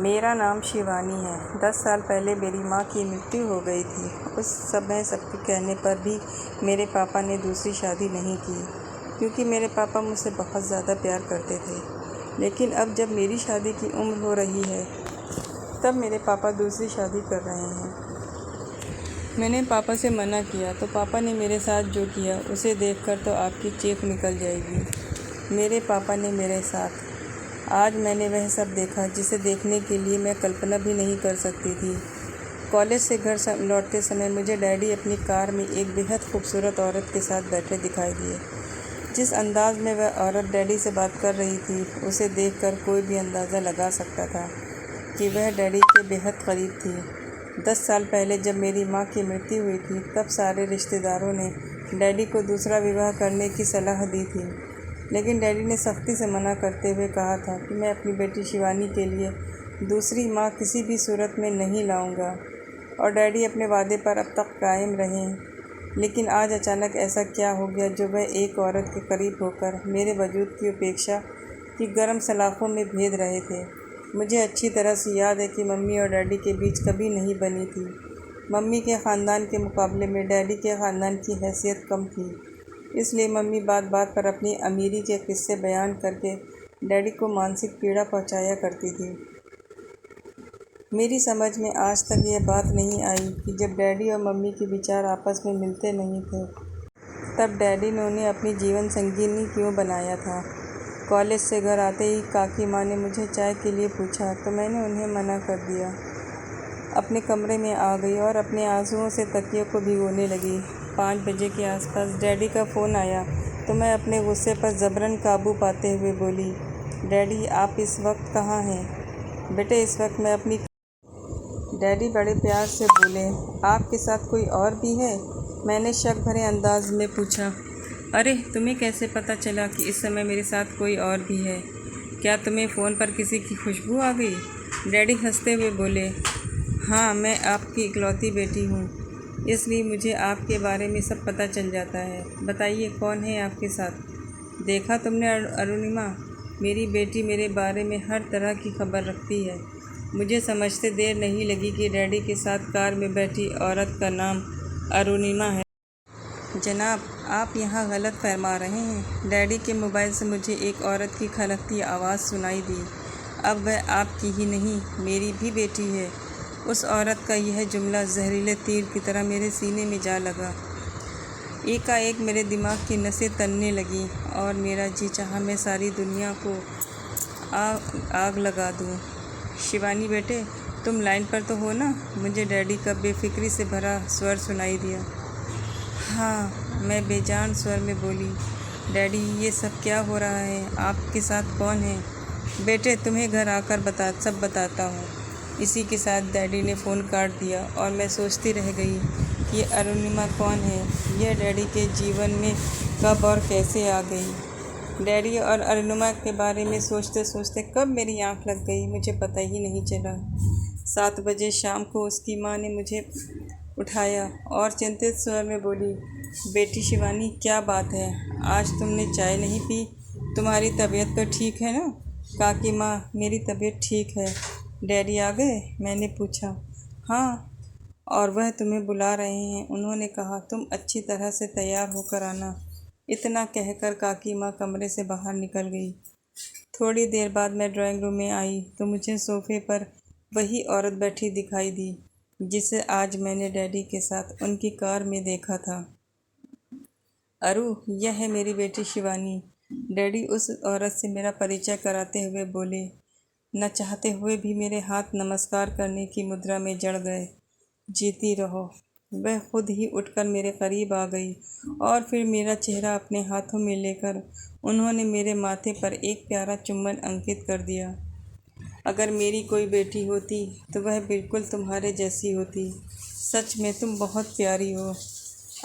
मेरा नाम शिवानी है। 10 साल पहले मेरी माँ की मृत्यु हो गई थी। उस समय सबके कहने पर भी मेरे पापा ने दूसरी शादी नहीं की, क्योंकि मेरे पापा मुझसे बहुत ज़्यादा प्यार करते थे। लेकिन अब जब मेरी शादी की उम्र हो रही है, तब मेरे पापा दूसरी शादी कर रहे हैं। मैंने पापा से मना किया तो पापा ने मेरे साथ जो किया उसे देखकर तो आपकी चीख निकल जाएगी। मेरे पापा ने मेरे साथ आज मैंने वह सब देखा जिसे देखने के लिए मैं कल्पना भी नहीं कर सकती थी। कॉलेज से घर लौटते समय मुझे डैडी अपनी कार में एक बेहद खूबसूरत औरत के साथ बैठे दिखाई दिए। जिस अंदाज में वह औरत डैडी से बात कर रही थी, उसे देखकर कोई भी अंदाज़ा लगा सकता था कि वह डैडी के बेहद करीब थी। 10 साल पहले जब मेरी माँ की मृत्यु हुई थी, तब सारे रिश्तेदारों ने डैडी को दूसरा विवाह करने की सलाह दी थी। लेकिन डैडी ने सख्ती से मना करते हुए कहा था कि मैं अपनी बेटी शिवानी के लिए दूसरी माँ किसी भी सूरत में नहीं लाऊंगा, और डैडी अपने वादे पर अब तक कायम रहे। लेकिन आज अचानक ऐसा क्या हो गया जो वह एक औरत के करीब होकर मेरे वजूद की उपेक्षा की गर्म सलाखों में भेद रहे थे। मुझे अच्छी तरह से याद है कि मम्मी और डैडी के बीच कभी नहीं बनी थी। मम्मी के ख़ानदान के मुकाबले में डैडी के ख़ानदान की हैसियत कम थी, इसलिए मम्मी बात बात पर अपनी अमीरी के किस्से बयान करके डैडी को मानसिक पीड़ा पहुंचाया करती थी। मेरी समझ में आज तक यह बात नहीं आई कि जब डैडी और मम्मी के विचार आपस में मिलते नहीं थे, तब डैडी ने उन्हें अपनी जीवन संगिनी क्यों बनाया था। कॉलेज से घर आते ही काकी माँ ने मुझे चाय के लिए पूछा तो मैंने उन्हें मना कर दिया। अपने कमरे में आ गई और अपने आंसुओं से तकियों को भिगोने लगी। 5 बजे के आसपास डैडी का फ़ोन आया तो मैं अपने गुस्से पर ज़बरन काबू पाते हुए बोली, डैडी आप इस वक्त कहाँ हैं? बेटे इस वक्त मैं अपनी। डैडी बड़े प्यार से बोले, आपके साथ कोई और भी है? मैंने शक भरे अंदाज में पूछा, अरे तुम्हें कैसे पता चला कि इस समय मेरे साथ कोई और भी है? क्या तुम्हें फ़ोन पर किसी की खुशबू आ गई? डैडी हंसते हुए बोले, हाँ मैं आपकी इकलौती बेटी हूँ, इसलिए मुझे आपके बारे में सब पता चल जाता है। बताइए कौन है आपके साथ? देखा तुमने अरुणिमा, मेरी बेटी मेरे बारे में हर तरह की खबर रखती है। मुझे समझते देर नहीं लगी कि डैडी के साथ कार में बैठी औरत का नाम अरुणिमा है। जनाब आप यहाँ गलत फरमा रहे हैं। डैडी के मोबाइल से मुझे एक औरत की खनकती आवाज़ सुनाई दी। अब वह आपकी ही नहीं मेरी भी बेटी है। उस औरत का यह जुमला जहरीले तीर की तरह मेरे सीने में जा लगा। एकाएक मेरे दिमाग की नसें तनने लगी और मेरा जी चाहा मैं सारी दुनिया को आग लगा दूं। शिवानी बेटे तुम लाइन पर तो हो ना? मुझे डैडी का बेफिक्री से भरा स्वर सुनाई दिया। हाँ मैं बेजान स्वर में बोली, डैडी ये सब क्या हो रहा है? आपके साथ कौन है? बेटे तुम्हें घर आकर सब बताता हूँ। इसी के साथ डैडी ने फ़ोन काट दिया और मैं सोचती रह गई कि ये अरुणिमा कौन है? यह डैडी के जीवन में कब और कैसे आ गई? डैडी और अरुणिमा के बारे में सोचते सोचते कब मेरी आँख लग गई मुझे पता ही नहीं चला। 7 बजे शाम को उसकी माँ ने मुझे उठाया और चिंतित स्वर में बोली, बेटी शिवानी क्या बात है? आज तुमने चाय नहीं पी? तुम्हारी तबीयत तो ठीक है ना? काकी माँ मेरी तबीयत ठीक है। डैडी आ गए? मैंने पूछा। हाँ, और वह तुम्हें बुला रहे हैं। उन्होंने कहा तुम अच्छी तरह से तैयार होकर आना। इतना कहकर काकी माँ कमरे से बाहर निकल गई। थोड़ी देर बाद मैं ड्राइंग रूम में आई तो मुझे सोफे पर वही औरत बैठी दिखाई दी जिसे आज मैंने डैडी के साथ उनकी कार में देखा था। अरु यह है मेरी बेटी शिवानी। डैडी उस औरत से मेरा परिचय कराते हुए बोले। न चाहते हुए भी मेरे हाथ नमस्कार करने की मुद्रा में जड़ गए। जीती रहो। वह खुद ही उठकर मेरे करीब आ गई और फिर मेरा चेहरा अपने हाथों में लेकर उन्होंने मेरे माथे पर एक प्यारा चुम्बन अंकित कर दिया। अगर मेरी कोई बेटी होती तो वह बिल्कुल तुम्हारे जैसी होती। सच में तुम बहुत प्यारी हो।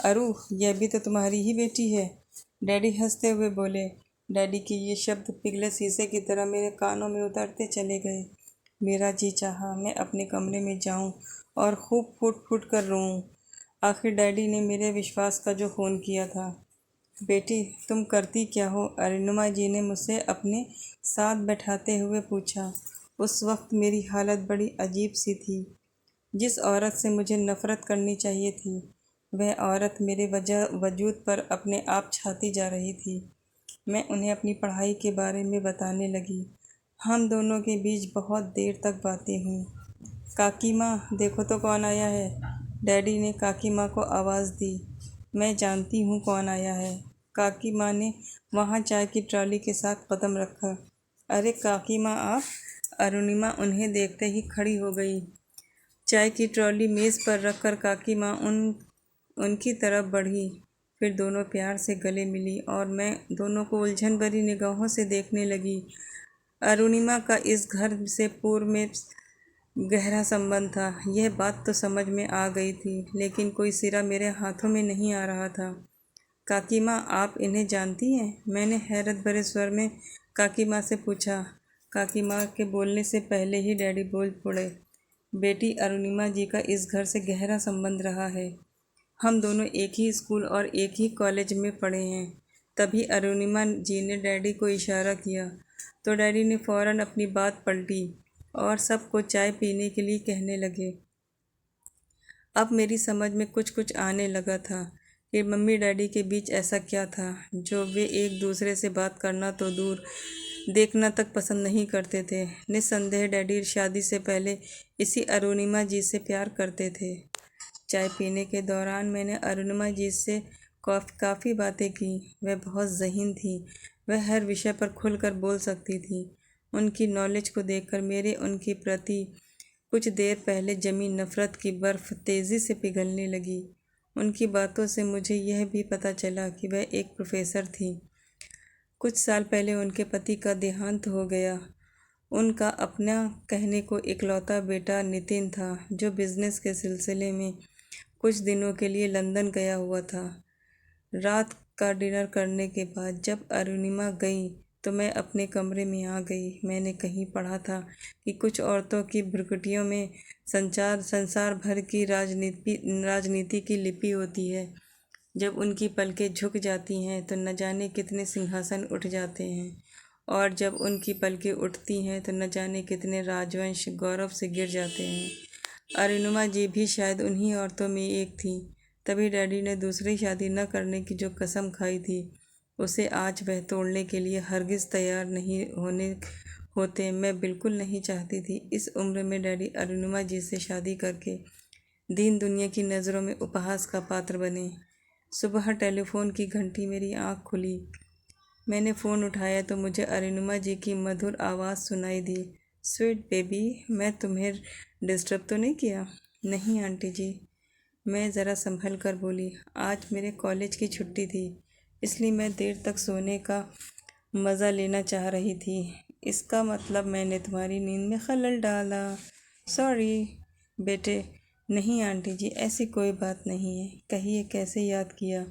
अरु यह भी तो तुम्हारी ही बेटी है। डैडी हंसते हुए बोले। डैडी के ये शब्द पिघले शीशे की तरह मेरे कानों में उतरते चले गए। मेरा जी चाहा मैं अपने कमरे में जाऊं और खूब फूट फूट कर रोऊं। आखिर डैडी ने मेरे विश्वास का जो फ़ोन किया था। बेटी तुम करती क्या हो? अरुणिमा जी ने मुझसे अपने साथ बैठाते हुए पूछा। उस वक्त मेरी हालत बड़ी अजीब सी थी। जिस औरत से मुझे नफ़रत करनी चाहिए थी, वह औरत मेरे वजूद पर अपने आप छाती जा रही थी। मैं उन्हें अपनी पढ़ाई के बारे में बताने लगी। हम दोनों के बीच बहुत देर तक बातें हुईं। काकी माँ, देखो तो कौन आया है। डैडी ने काकी माँ को आवाज़ दी। मैं जानती हूँ कौन आया है। काकी माँ ने वहाँ चाय की ट्रॉली के साथ कदम रखा। अरे काकी माँ, आप? अरुणिमा उन्हें देखते ही खड़ी हो गई। चाय की ट्रॉली मेज़ पर रखकर काकी माँ उनकी तरफ बढ़ी। फिर दोनों प्यार से गले मिली और मैं दोनों को उलझन भरी निगाहों से देखने लगी। अरुणिमा का इस घर से पूर्व में गहरा संबंध था, यह बात तो समझ में आ गई थी, लेकिन कोई सिरा मेरे हाथों में नहीं आ रहा था। काकी माँ, आप इन्हें जानती हैं? मैंने हैरत भरे स्वर में काकी माँ से पूछा। काकी माँ के बोलने से पहले ही डैडी बोल पड़े। बेटी, अरुणिमा जी का इस घर से गहरा संबंध रहा है। हम दोनों एक ही स्कूल और एक ही कॉलेज में पढ़े हैं। तभी अरुणिमा जी ने डैडी को इशारा किया तो डैडी ने फ़ौरन अपनी बात पलटी और सबको चाय पीने के लिए कहने लगे। अब मेरी समझ में कुछ कुछ आने लगा था कि मम्मी डैडी के बीच ऐसा क्या था जो वे एक दूसरे से बात करना तो दूर, देखना तक पसंद नहीं करते थे। निस्संदेह डैडी शादी से पहले इसी अरुणिमा जी से प्यार करते थे। चाय पीने के दौरान मैंने अरुणिमा जी से काफ़ी बातें की। वह बहुत ज़हीन थी। वह हर विषय पर खुलकर बोल सकती थी। उनकी नॉलेज को देखकर मेरे उनके प्रति कुछ देर पहले जमी नफ़रत की बर्फ़ तेज़ी से पिघलने लगी। उनकी बातों से मुझे यह भी पता चला कि वह एक प्रोफेसर थी। कुछ साल पहले उनके पति का देहांत हो गया। उनका अपना कहने को इकलौता बेटा नितिन था, जो बिज़नेस के सिलसिले में कुछ दिनों के लिए लंदन गया हुआ था। रात का डिनर करने के बाद जब अरुणिमा गई तो मैं अपने कमरे में आ गई। मैंने कहीं पढ़ा था कि कुछ औरतों की भ्रुकुटियों में संसार भर की राजनीति की लिपि होती है। जब उनकी पलकें झुक जाती हैं तो न जाने कितने सिंहासन उठ जाते हैं, और जब उनकी पलकें उठती हैं तो न जाने कितने राजवंश गौरव से गिर जाते हैं। अरुणिमा जी भी शायद उन्हीं औरतों में एक थी। तभी डैडी ने दूसरी शादी न करने की जो कसम खाई थी, उसे आज वह तोड़ने के लिए हरगिज़ तैयार नहीं होते। मैं बिल्कुल नहीं चाहती थी इस उम्र में डैडी अरुणिमा जी से शादी करके दीन दुनिया की नज़रों में उपहास का पात्र बने। सुबह टेलीफोन की घंटी मेरी आँख खुली। मैंने फ़ोन उठाया तो मुझे अरुणिमा जी की मधुर आवाज़ सुनाई दी। स्वीट बेबी, मैं तुम्हें डिस्टर्ब तो नहीं किया? नहीं आंटी जी, मैं ज़रा संभल कर बोली। आज मेरे कॉलेज की छुट्टी थी, इसलिए मैं देर तक सोने का मज़ा लेना चाह रही थी। इसका मतलब मैंने तुम्हारी नींद में खलल डाला। सॉरी बेटे। नहीं आंटी जी, ऐसी कोई बात नहीं है। कहिए, कैसे याद किया?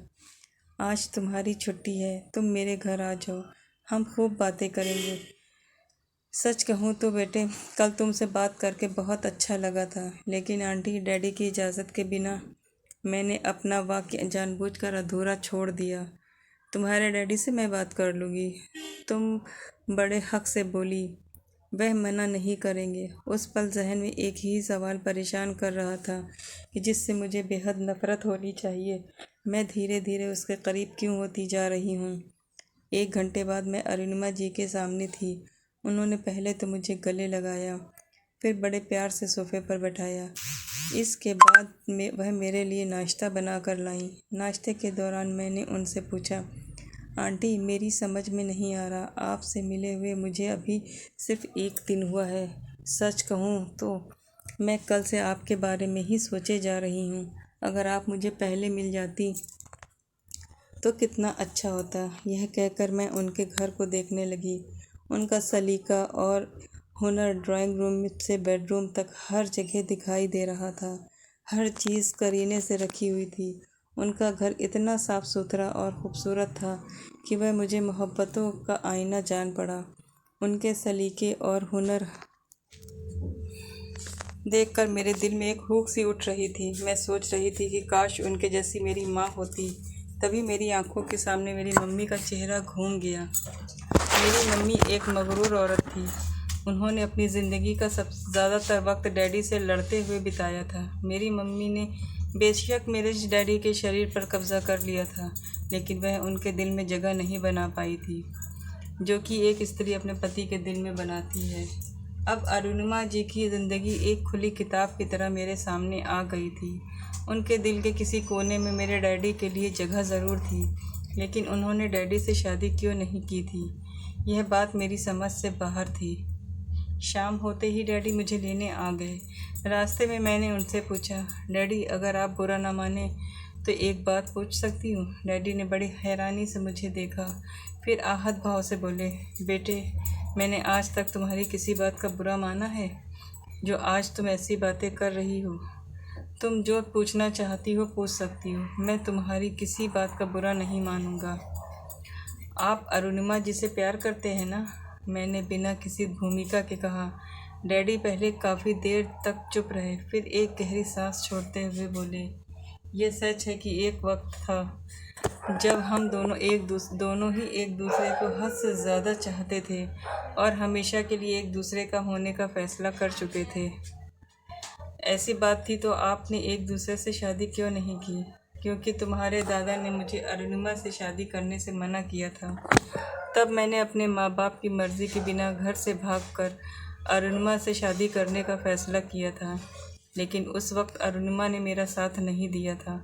आज तुम्हारी छुट्टी है, तुम मेरे घर आ जाओ, हम खूब बातें करेंगे। सच कहूँ तो बेटे, कल तुमसे बात करके बहुत अच्छा लगा था, लेकिन आंटी डैडी की इजाज़त के बिना मैंने अपना वाक्य जानबूझकर अधूरा छोड़ दिया। तुम्हारे डैडी से मैं बात कर लूँगी। तुम बड़े हक से बोली, वह मना नहीं करेंगे। उस पल जहन में एक ही सवाल परेशान कर रहा था कि जिससे मुझे बेहद नफ़रत होनी चाहिए, मैं धीरे धीरे उसके करीब क्यों होती जा रही हूँ। 1 घंटे बाद मैं अरुणिमा जी के सामने थी। उन्होंने पहले तो मुझे गले लगाया, फिर बड़े प्यार से सोफ़े पर बैठाया। इसके बाद वह मेरे लिए नाश्ता बना कर लाई। नाश्ते के दौरान मैंने उनसे पूछा, आंटी मेरी समझ में नहीं आ रहा, आपसे मिले हुए मुझे अभी सिर्फ 1 दिन हुआ है। सच कहूँ तो मैं कल से आपके बारे में ही सोचे जा रही हूँ। अगर आप मुझे पहले मिल जाती तो कितना अच्छा होता। यह कहकर मैं उनके घर को देखने लगी। उनका सलीका और हुनर ड्राइंग रूम से बेडरूम तक हर जगह दिखाई दे रहा था। हर चीज़ करीने से रखी हुई थी। उनका घर इतना साफ़ सुथरा और खूबसूरत था कि वह मुझे मोहब्बतों का आईना जान पड़ा। उनके सलीके और हुनर देखकर मेरे दिल में एक हुक सी उठ रही थी। मैं सोच रही थी कि काश उनके जैसी मेरी माँ होती। तभी मेरी आंखों के सामने मेरी मम्मी का चेहरा घूम गया। मेरी मम्मी एक मगरूर औरत थी। उन्होंने अपनी ज़िंदगी का सबसे ज़्यादातर वक्त डैडी से लड़ते हुए बिताया था। मेरी मम्मी ने बेशक मेरे डैडी के शरीर पर कब्ज़ा कर लिया था, लेकिन वह उनके दिल में जगह नहीं बना पाई थी, जो कि एक स्त्री अपने पति के दिल में बनाती है। अब अरुणिमा जी की ज़िंदगी एक खुली किताब की तरह मेरे सामने आ गई थी। उनके दिल के किसी कोने में मेरे डैडी के लिए जगह ज़रूर थी, लेकिन उन्होंने डैडी से शादी क्यों नहीं की थी, यह बात मेरी समझ से बाहर थी। शाम होते ही डैडी मुझे लेने आ गए। रास्ते में मैंने उनसे पूछा, डैडी अगर आप बुरा ना माने तो एक बात पूछ सकती हूँ? डैडी ने बड़ी हैरानी से मुझे देखा, फिर आहत भाव से बोले, बेटे मैंने आज तक तुम्हारी किसी बात का बुरा माना है? जो आज तुम ऐसी बातें कर रही हो, तुम जो पूछना चाहती हो पूछ सकती हो, मैं तुम्हारी किसी बात का बुरा नहीं मानूंगा। आप अरुणिमा जी से प्यार करते हैं ना? मैंने बिना किसी भूमिका के कहा। डैडी पहले काफ़ी देर तक चुप रहे, फिर एक गहरी सांस छोड़ते हुए बोले, ये सच है कि एक वक्त था जब हम दोनों ही एक दूसरे को हद से ज़्यादा चाहते थे और हमेशा के लिए एक दूसरे का होने का फ़ैसला कर चुके थे। ऐसी बात थी तो आपने एक दूसरे से शादी क्यों नहीं की? क्योंकि तुम्हारे दादा ने मुझे अरुणिमा से शादी करने से मना किया था। तब मैंने अपने माँ बाप की मर्ज़ी के बिना घर से भागकर अरुणिमा से शादी करने का फ़ैसला किया था, लेकिन उस वक्त अरुणिमा ने मेरा साथ नहीं दिया था।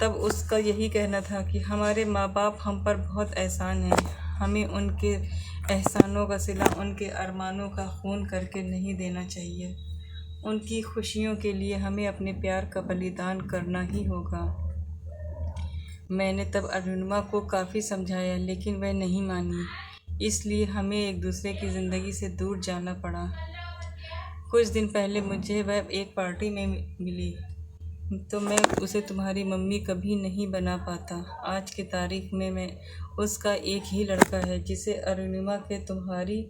तब उसका यही कहना था कि हमारे माँ बाप हम पर बहुत एहसान हैं, हमें उनके एहसानों का सिला उनके अरमानों का खून करके नहीं देना चाहिए। उनकी खुशियों के लिए हमें अपने प्यार का बलिदान करना ही होगा। मैंने तब अरुणिमा को काफ़ी समझाया, लेकिन वह नहीं मानी, इसलिए हमें एक दूसरे की ज़िंदगी से दूर जाना पड़ा। कुछ दिन पहले मुझे वह एक पार्टी में मिली, तो मैं उसे तुम्हारी मम्मी कभी नहीं बना पाता। आज की तारीख में मैं उसका एक ही लड़का है जिसे अरुणिमा के तुम्हारी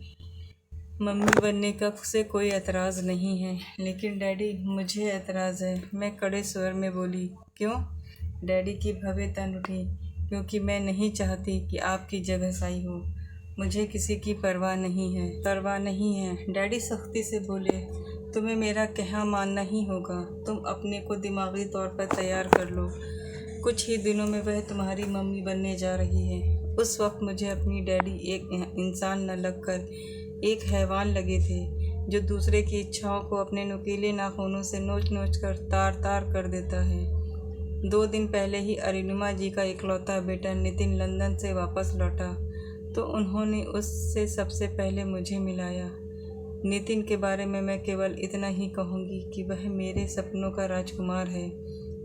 मम्मी बनने का से कोई एतराज़ नहीं है, लेकिन डैडी मुझे एतराज़ है। मैं कड़े स्वर में बोली, क्यों? डैडी की भवें तन उठी, क्योंकि मैं नहीं चाहती कि आपकी जगह सही हो। मुझे किसी की परवाह नहीं है। डैडी सख्ती से बोले, तुम्हें मेरा कहना मानना ही होगा। तुम अपने को दिमागी तौर पर तैयार कर लो, कुछ ही दिनों में वह तुम्हारी मम्मी बनने जा रही है। उस वक्त मुझे अपनी डैडी एक इंसान न लगकर एक हैवान लगे थे, जो दूसरे की इच्छाओं को अपने नुकीले नाखूनों से नोच कर तार तार कर देता है। 2 दिन पहले ही अरुणिमा जी का इकलौता बेटा नितिन लंदन से वापस लौटा, तो उन्होंने उससे सबसे पहले मुझे मिलाया। नितिन के बारे में मैं केवल इतना ही कहूँगी कि वह मेरे सपनों का राजकुमार है।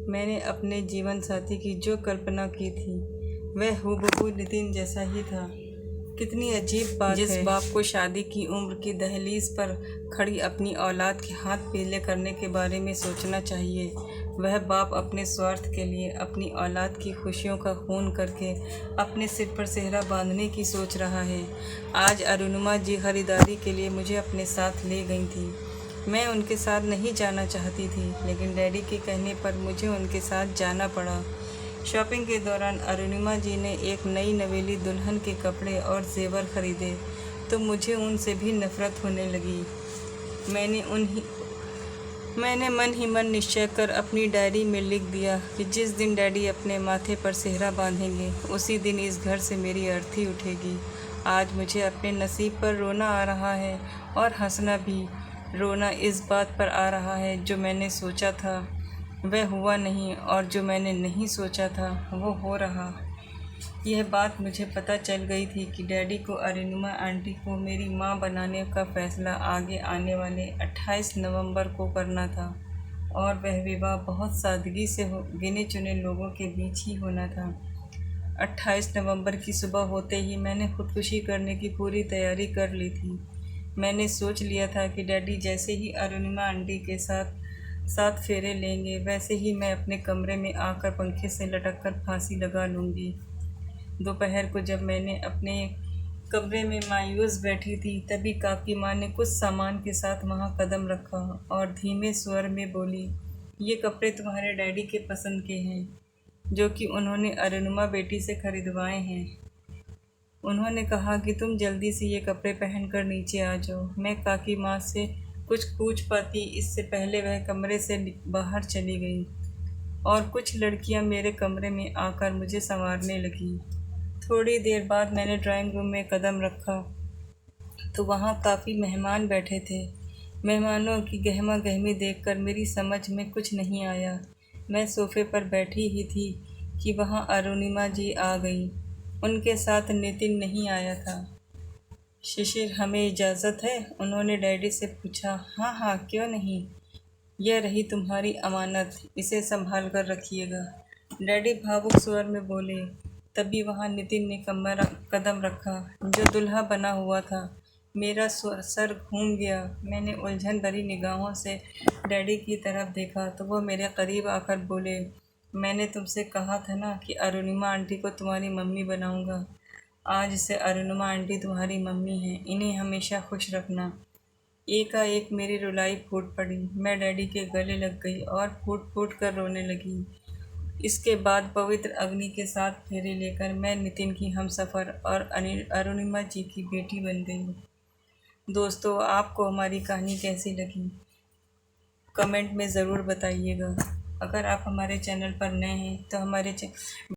मैंने अपने जीवन साथी की जो कल्पना की थी, वह हूबहू नितिन जैसा ही था। कितनी अजीब बात है, जिस बाप को शादी की उम्र की दहलीज पर खड़ी अपनी औलाद के हाथ पीले करने के बारे में सोचना चाहिए, वह बाप अपने स्वार्थ के लिए अपनी औलाद की खुशियों का खून करके अपने सिर पर सेहरा बांधने की सोच रहा है। आज अरुणिमा जी खरीदारी के लिए मुझे अपने साथ ले गई थी। मैं उनके साथ नहीं जाना चाहती थी, लेकिन डैडी के कहने पर मुझे उनके साथ जाना पड़ा। शॉपिंग के दौरान अरुणिमा जी ने एक नई नवेली दुल्हन के कपड़े और जेवर खरीदे, तो मुझे उनसे भी नफ़रत होने लगी। मैंने मन ही मन निश्चय कर अपनी डायरी में लिख दिया कि जिस दिन डैडी अपने माथे पर सेहरा बांधेंगे, उसी दिन इस घर से मेरी अर्थी उठेगी। आज मुझे अपने नसीब पर रोना आ रहा है और हंसना भी। रोना इस बात पर आ रहा है जो मैंने सोचा था वह हुआ नहीं, और जो मैंने नहीं सोचा था वो हो रहा। यह बात मुझे पता चल गई थी कि डैडी को अरुणिमा आंटी को मेरी माँ बनाने का फ़ैसला आगे आने वाले 28 नवंबर को करना था, और वह विवाह बहुत सादगी से गिने चुने लोगों के बीच ही होना था। 28 नवंबर की सुबह होते ही मैंने खुदकुशी करने की पूरी तैयारी कर ली थी। मैंने सोच लिया था कि डैडी जैसे ही अरुणिमा आंटी के साथ फेरे लेंगे, वैसे ही मैं अपने कमरे में आकर पंखे से लटक कर फांसी लगा लूँगी। दोपहर को जब मैंने अपने कमरे में मायूस बैठी थी, तभी काकी माँ ने कुछ सामान के साथ वहाँ कदम रखा और धीमे स्वर में बोली, ये कपड़े तुम्हारे डैडी के पसंद के हैं, जो कि उन्होंने अरुणिमा बेटी से खरीदवाए हैं। उन्होंने कहा कि तुम जल्दी से ये कपड़े पहनकर नीचे आ जाओ। मैं काकी माँ से कुछ पूछ पाती इससे पहले वह कमरे से बाहर चली गई और कुछ लड़कियां मेरे कमरे में आकर मुझे संवारने लगीं। थोड़ी देर बाद मैंने ड्राइंग रूम में कदम रखा तो वहाँ काफ़ी मेहमान बैठे थे। मेहमानों की गहमा गहमी देखकर मेरी समझ में कुछ नहीं आया। मैं सोफे पर बैठी ही थी कि वहाँ अरुणिमा जी आ गई। उनके साथ नितिन नहीं आया था। शिशिर, हमें इजाज़त है? उन्होंने डैडी से पूछा। हाँ हाँ, क्यों नहीं। यह रही तुम्हारी अमानत, इसे संभाल कर रखिएगा, डैडी भावुक स्वर में बोले। तभी वहाँ नितिन ने कदम रखा, जो दुल्हा बना हुआ था। मेरा सर घूम गया। मैंने उलझन भरी निगाहों से डैडी की तरफ देखा तो वह मेरे करीब आकर बोले, मैंने तुमसे कहा था ना कि अरुणिमा आंटी को तुम्हारी मम्मी बनाऊंगा। आज से अरुणिमा आंटी तुम्हारी मम्मी हैं, इन्हें हमेशा खुश रखना। एकाएक मेरी रुलाई फूट पड़ी। मैं डैडी के गले लग गई और फूट फूट कर रोने लगी। इसके बाद पवित्र अग्नि के साथ फेरे लेकर मैं नितिन की हमसफ़र और अरुणिमा जी की बेटी बन गई। दोस्तों, आपको हमारी कहानी कैसी लगी कमेंट में ज़रूर बताइएगा। अगर आप हमारे चैनल पर नए हैं तो हमारे